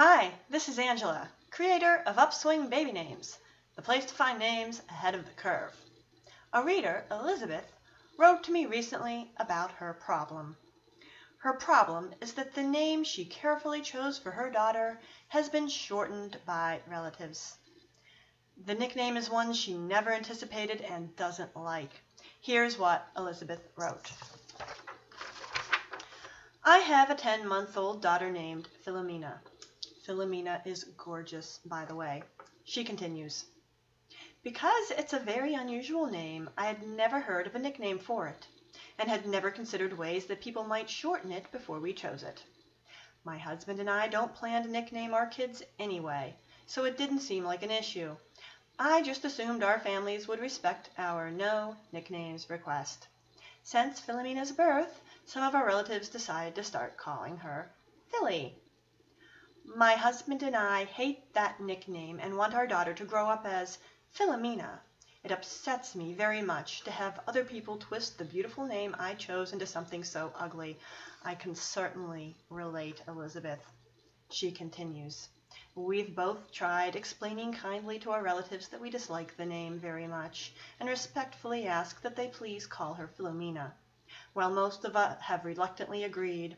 Hi, this is Angela, creator of Upswing Baby Names, the place to find names ahead of the curve. A reader, Elizabeth, wrote to me recently about her problem. Her problem is that the name she carefully chose for her daughter has been shortened by relatives. The nickname is one she never anticipated and doesn't like. Here's what Elizabeth wrote. I have a 10-month-old daughter named Philomena. Philomena is gorgeous, by the way. She continues, because it's a very unusual name, I had never heard of a nickname for it, and had never considered ways that people might shorten it before we chose it. My husband and I don't plan to nickname our kids anyway, so it didn't seem like an issue. I just assumed our families would respect our no nicknames request. Since Philomena's birth, some of our relatives decided to start calling her Philly. My husband and I hate that nickname and want our daughter to grow up as Philomena. It upsets me very much to have other people twist the beautiful name I chose into something so ugly. I can certainly relate, Elizabeth. She continues, we've both tried explaining kindly to our relatives that we dislike the name very much and respectfully ask that they please call her Philomena. While most of us have reluctantly agreed,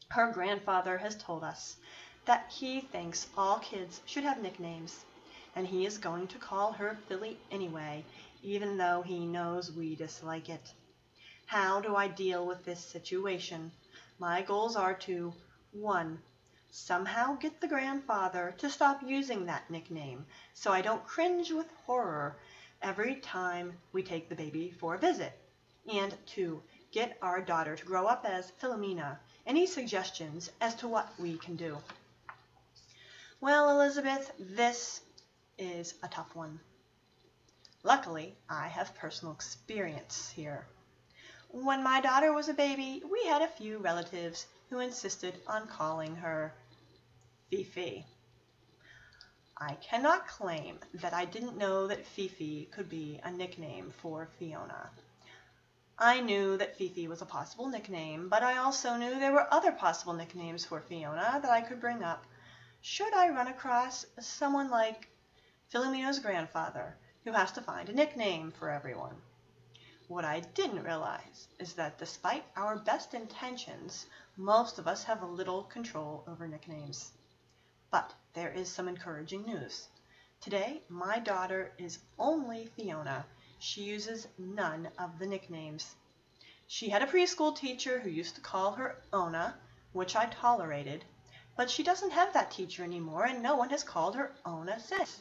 her grandfather has told us that he thinks all kids should have nicknames, and he is going to call her Philly anyway, even though he knows we dislike it. How do I deal with this situation? My goals are to 1. Somehow get the grandfather to stop using that nickname so I don't cringe with horror every time we take the baby for a visit, and 2. Get our daughter to grow up as Philomena. Any suggestions as to what we can do? Well, Elizabeth, this is a tough one. Luckily, I have personal experience here. When my daughter was a baby, we had a few relatives who insisted on calling her Fifi. I cannot claim that I didn't know that Fifi could be a nickname for Fiona. I knew that Fifi was a possible nickname, but I also knew there were other possible nicknames for Fiona that I could bring up should I run across someone like Philomena's grandfather, who has to find a nickname for everyone. What I didn't realize is that despite our best intentions, most of us have little control over nicknames. But there is some encouraging news. Today, my daughter is only Fiona. She uses none of the nicknames. She had a preschool teacher who used to call her Ona, which I tolerated, but she doesn't have that teacher anymore, and no one has called her Ona since.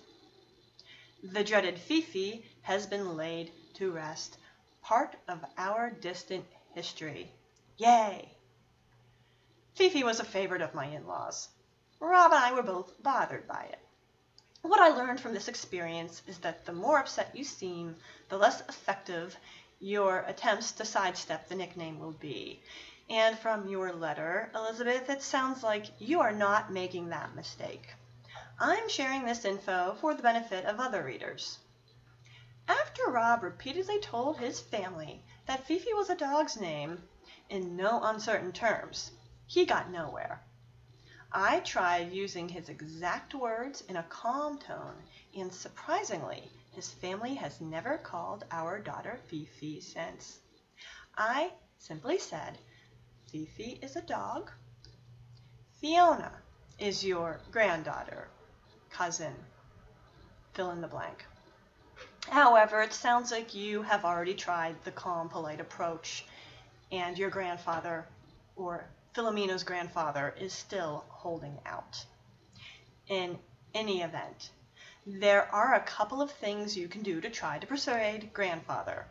The dreaded Fifi has been laid to rest, part of our distant history. Yay! Fifi was a favorite of my in-laws. Rob and I were both bothered by it. What I learned from this experience is that the more upset you seem, the less effective your attempts to sidestep the nickname will be. And from your letter, Elizabeth, it sounds like you are not making that mistake. I'm sharing this info for the benefit of other readers. After Rob repeatedly told his family that Fifi was a dog's name in no uncertain terms, he got nowhere. I tried using his exact words in a calm tone, and surprisingly, his family has never called our daughter Fifi since. I simply said, Fifi is a dog. Fiona is your granddaughter, cousin, fill in the blank. However, it sounds like you have already tried the calm, polite approach, and your grandfather, or Philomena's grandfather, is still holding out. In any event, there are a couple of things you can do to try to persuade grandfather.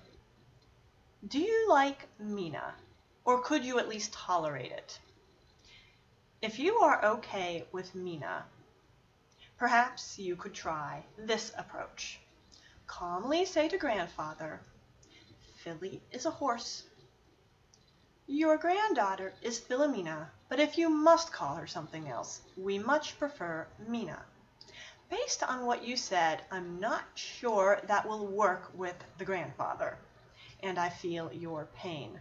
Do you like Mina? Or could you at least tolerate it? If you are okay with Mina, perhaps you could try this approach. Calmly say to grandfather, Philly is a horse. Your granddaughter is Philomena, but if you must call her something else, we much prefer Mina. Based on what you said, I'm not sure that will work with the grandfather, and I feel your pain.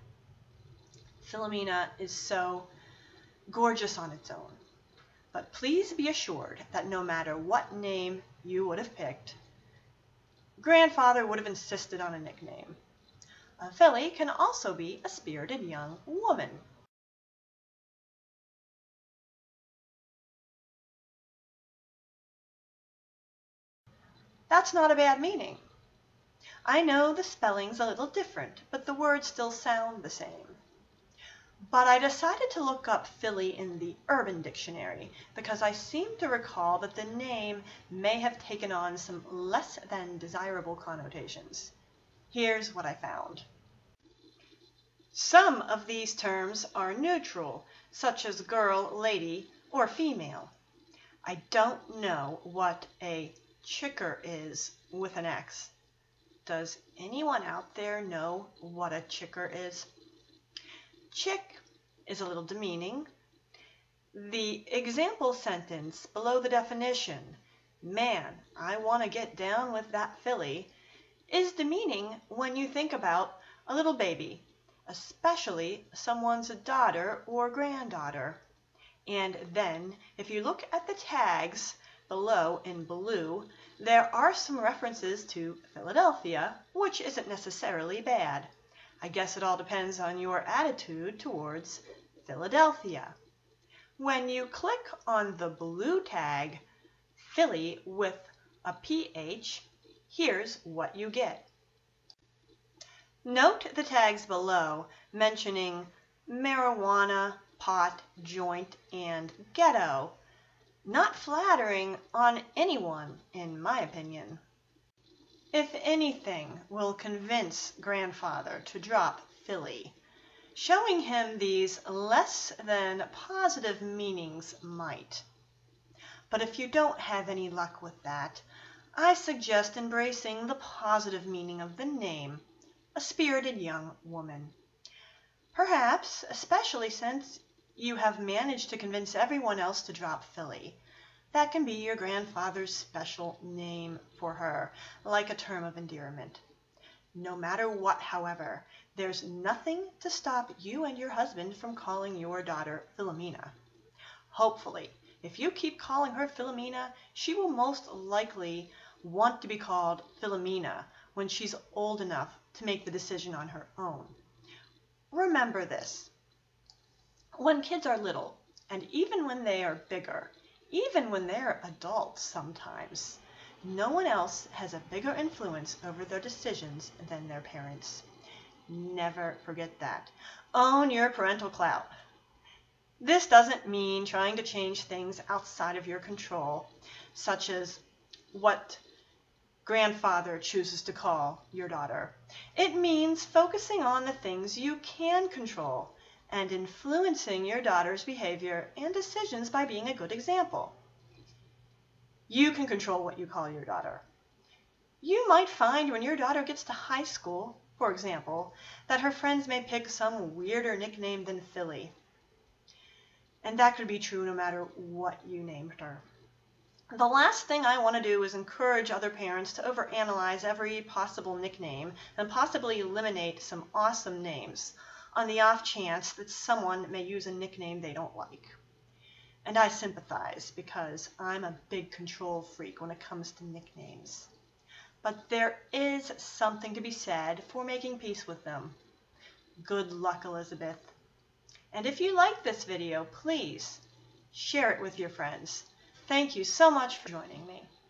Philomena is so gorgeous on its own. But please be assured that no matter what name you would have picked, Grandfather would have insisted on a nickname. Philly can also be a spirited young woman. That's not a bad meaning. I know the spelling's a little different, but the words still sound the same. But I decided to look up Philly in the Urban Dictionary because I seem to recall that the name may have taken on some less than desirable connotations. Here's what I found. Some of these terms are neutral, such as girl, lady, or female. I don't know what a chicker is with an X. Does anyone out there know what a chicker is? Chick is a little demeaning. The example sentence below the definition, man, I want to get down with that filly, is demeaning when you think about a little baby, especially someone's daughter or granddaughter. And then, if you look at the tags below in blue, there are some references to Philadelphia, which isn't necessarily bad. I guess it all depends on your attitude towards Philadelphia. When you click on the blue tag, Philly with a PH, here's what you get. Note the tags below mentioning marijuana, pot, joint, and ghetto. Not flattering on anyone, in my opinion. If anything will convince Grandfather to drop Philly, showing him these less than positive meanings might. But if you don't have any luck with that, I suggest embracing the positive meaning of the name, a spirited young woman. Perhaps, especially since you have managed to convince everyone else to drop Philly, that can be your grandfather's special name for her, like a term of endearment. No matter what, however, there's nothing to stop you and your husband from calling your daughter Philomena. Hopefully, if you keep calling her Philomena, she will most likely want to be called Philomena when she's old enough to make the decision on her own. Remember this. When kids are little, and even when they are bigger, even when they're adults sometimes, no one else has a bigger influence over their decisions than their parents. Never forget that. Own your parental clout. This doesn't mean trying to change things outside of your control, such as what Grandfather chooses to call your daughter. It means focusing on the things you can control and influencing your daughter's behavior and decisions by being a good example. You can control what you call your daughter. You might find when your daughter gets to high school, for example, that her friends may pick some weirder nickname than Philly. And that could be true no matter what you named her. The last thing I want to do is encourage other parents to overanalyze every possible nickname and possibly eliminate some awesome names on the off chance that someone may use a nickname they don't like. And I sympathize because I'm a big control freak when it comes to nicknames. But there is something to be said for making peace with them. Good luck, Elizabeth. And if you like this video, please share it with your friends. Thank you so much for joining me.